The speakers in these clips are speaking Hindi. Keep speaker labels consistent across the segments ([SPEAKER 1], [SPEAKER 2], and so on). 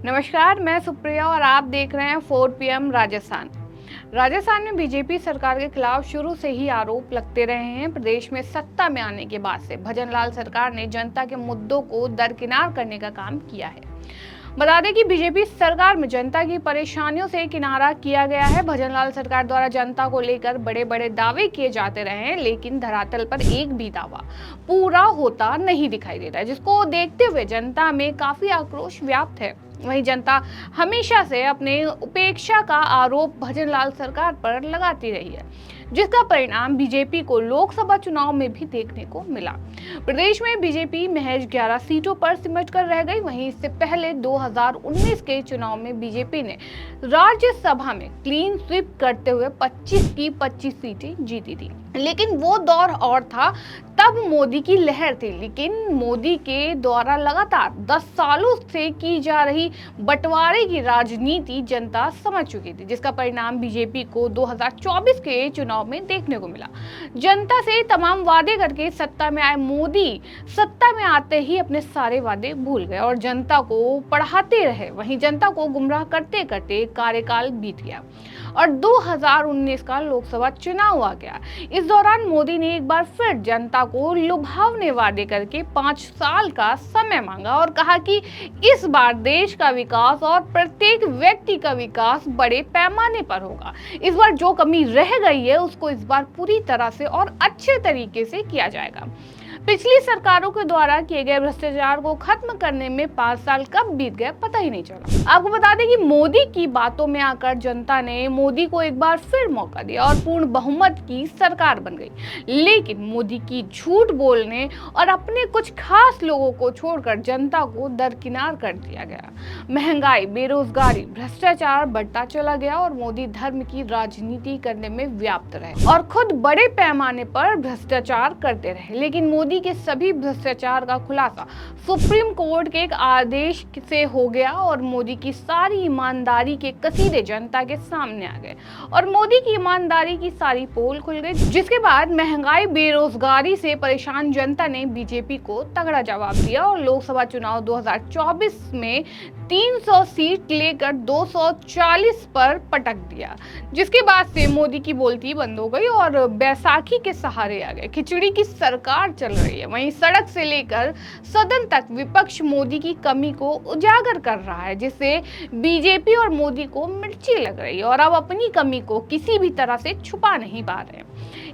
[SPEAKER 1] नमस्कार, मैं सुप्रिया और आप देख रहे हैं 4 PM राजस्थान। राजस्थान में बीजेपी सरकार के खिलाफ शुरू से ही आरोप लगते रहे हैं। प्रदेश में सत्ता में आने के बाद से भजनलाल सरकार ने जनता के मुद्दों को दरकिनार करने का काम किया है। बता दें कि बीजेपी सरकार में जनता की परेशानियों से किनारा किया गया है। भजनलाल सरकार द्वारा जनता को लेकर बड़े बड़े दावे किए जाते रहे हैं, लेकिन धरातल पर एक भी दावा पूरा होता नहीं दिखाई दे रहा है, जिसको देखते हुए जनता में काफी आक्रोश व्याप्त है। वहीं जनता हमेशा से अपने उपेक्षा का आरोप भजनलाल सरकार पर लगाती रही है, जिसका परिणाम बीजेपी को लोकसभा चुनाव में भी देखने को मिला। प्रदेश में बीजेपी महज 11 सीटों पर सिमट कर रह गई। वहीं इससे पहले 2019 के चुनाव में बीजेपी ने राज्यसभा में क्लीन स्वीप करते हुए 25 की 25 सीटें जीती थी। लेकिन वो दौर और था, तब मोदी की लहर थी। लेकिन मोदी के द्वारा लगातार 10 सालों से की जा रही बंटवारे की राजनीति जनता समझ चुकी थी, जिसका परिणाम बीजेपी को 2024 के चुनाव में देखने को मिला। जनता से तमाम वादे करके सत्ता में आए मोदी सत्ता में आते ही अपने सारे वादे भूल गए और जनता को पढ़ाते रहे। वहीं जनता को गुमराह करते करते कार्यकाल बीत गया और 2019 का लोकसभा चुनाव आ गया। इस दौरान मोदी ने एक बार फिर जनता को लुभावने वादे करके 5 साल का समय मांगा और कहा कि इस बार देश का विकास और प्रत्येक व्यक्ति का विकास बड़े पैमाने पर होगा। इस बार जो कमी रह गई है उसको इस बार पूरी तरह से और अच्छे तरीके से किया जाएगा। पिछली सरकारों के द्वारा किए गए भ्रष्टाचार को खत्म करने में 5 साल कब बीत गए पता ही नहीं चला। आपको बता दें कि मोदी की बातों में आकर जनता ने मोदी को एक बार फिर मौका दिया और पूर्ण बहुमत की सरकार बन गई। लेकिन मोदी की झूठ बोलने और अपने कुछ खास लोगों को छोड़कर जनता को दरकिनार कर दिया गया। महंगाई, बेरोजगारी, भ्रष्टाचार बढ़ता चला गया और मोदी धर्म की राजनीति करने में व्याप्त रहे और खुद बड़े पैमाने पर भ्रष्टाचार करते रहे। लेकिन मोदी के सभी भ्रष्टाचार का खुलासा सुप्रीम कोर्ट के एक आदेश से हो गया और मोदी की सारी ईमानदारी के कसीदे जनता के सामने आ गए और मोदी की ईमानदारी की सारी पोल खुल गई। जिसके बाद महंगाई, बेरोजगारी से परेशान जनता ने बीजेपी को तगड़ा जवाब दिया और लोकसभा चुनाव 2024 में 300 सीट लेकर 240 पर पटक दिया। जिसके बाद से मोदी की बोलती बंद हो गई और बैसाखी के सहारे आ गए। खिचड़ी की सरकार चल रही है। वहीं सड़क से लेकर सदन तक विपक्ष मोदी की कमी को उजागर कर रहा है, जिससे बीजेपी और मोदी को मिर्ची लग रही है और अब अपनी कमी को किसी भी तरह से छुपा नहीं पा रहे।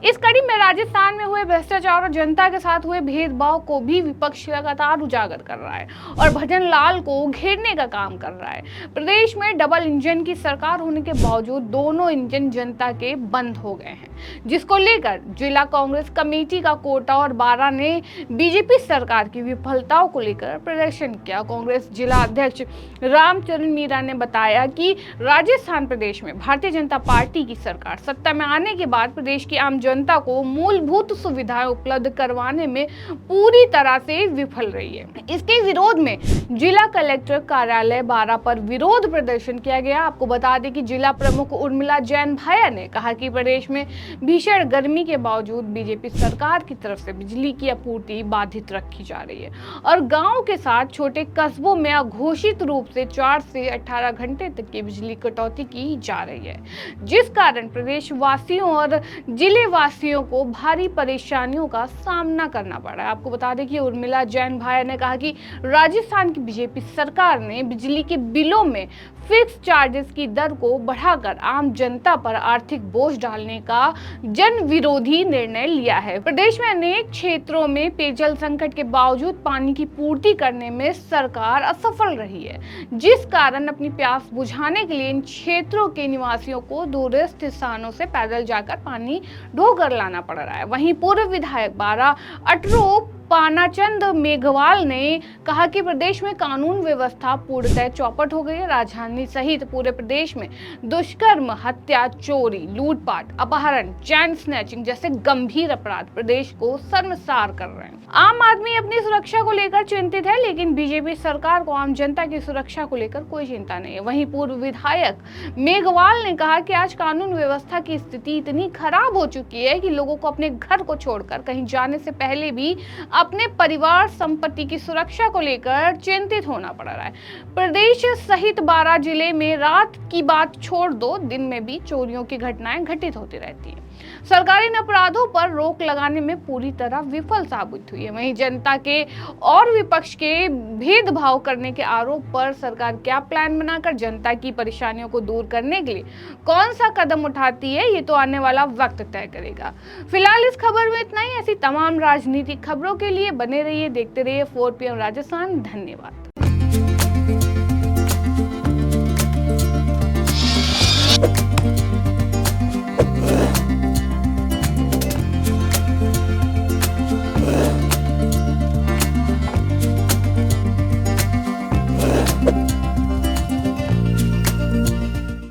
[SPEAKER 1] इस कड़ी में राजस्थान में हुए भ्रष्टाचार और जनता के साथ हुए भेदभाव को भी विपक्ष लगातार उजागर कर रहा है और भजनलाल को घेरने का काम कर रहा है। प्रदेश में डबल इंजन की सरकार होने के बावजूद दोनों इंजन जनता के बंद हो गए हैं, जिसको लेकर जिला कांग्रेस कमेटी का कोटा और बारा ने बीजेपी सरकार की विफलताओं को लेकर प्रदर्शन किया। कांग्रेस जिला अध्यक्ष रामचरण मीरा ने बताया कि राजस्थान प्रदेश में भारतीय जनता पार्टी की सरकार सत्ता में आने के बाद प्रदेश की आम जनता को मूलभूत सुविधाएं उपलब्ध करवाने में पूरी तरह से विफल रही है। इसके विरोध में जिला कलेक्टर कार्यालय बारा पर विरोध प्रदर्शन किया गया। आपको बता दें कि जिला प्रमुख उर्मिला जैन भाया ने कहा कि प्रदेश में भीषण गर्मी के बावजूद बीजेपी सरकार की तरफ से बिजली की आपूर्ति बाधित रखी जा रही है और गांव के साथ छोटे कस्बों में अघोषित रूप से 4 से 18 घंटे तक की बिजली कटौती की जा रही है, जिस कारण प्रदेश वासियों और जिले वासियों को भारी परेशानियों का सामना करना पड़ा है। आपको बता दें कि उर्मिला जैन भाया ने कहा कि राजस्थान की बीजेपी सरकार ने बिजली के बिलों में फिक्स चार्जेस की दर को बढ़ाकर आम जनता पर आर्थिक बोझ डालने का जन विरोधी निर्णय लिया है। प्रदेश में अनेक क्षेत्रों में पेयजल संकट के बावजूद पानी की पूर्ति करने में सरकार असफल रही है, जिस कारण अपनी प्यास बुझाने के लिए इन क्षेत्रों के निवासियों को दूरस्थ स्थानों से पैदल जाकर पानी ढोकर लाना पड़ रहा है। वहीं पूर्व विधायक बारा अटरूप पानाचंद मेघवाल ने कहा कि प्रदेश में कानून व्यवस्था पूर्णतः चौपट हो गई है। राजधानी सहित पूरे प्रदेश में दुष्कर्म, हत्या, चोरी, लूटपाट, अपहरण, चैन स्नैचिंग जैसे गंभीर अपराध प्रदेश को शर्मसार कर रहे हैं। आम आदमी अपनी सुरक्षा को लेकर चिंतित है, लेकिन बीजेपी सरकार को आम जनता की सुरक्षा को लेकर कोई चिंता नहीं है। वहीं पूर्व विधायक मेघवाल ने कहा कि आज कानून व्यवस्था की स्थिति इतनी खराब हो चुकी है कि लोगों को अपने घर को छोड़कर कहीं जाने से पहले भी अपने परिवार संपत्ति की सुरक्षा को लेकर चिंतित होना पड़ रहा है। प्रदेश सहित 12 जिले में रात की बात छोड़ दो, दिन में भी चोरियों की घटनाएं घटित होती रहती हैं। सरकार इन अपराधों पर रोक लगाने में पूरी तरह विफल साबित हुई है। वहीं जनता के और विपक्ष के भेदभाव करने के आरोप पर सरकार क्या प्लान बनाकर जनता की परेशानियों को दूर करने के लिए कौन सा कदम उठाती है, ये तो आने वाला वक्त तय करेगा। फिलहाल इस खबर में इतना ही। ऐसी तमाम राजनीतिक खबरों के लिए बने रहिए, देखते रहिए 4 PM राजस्थान। धन्यवाद।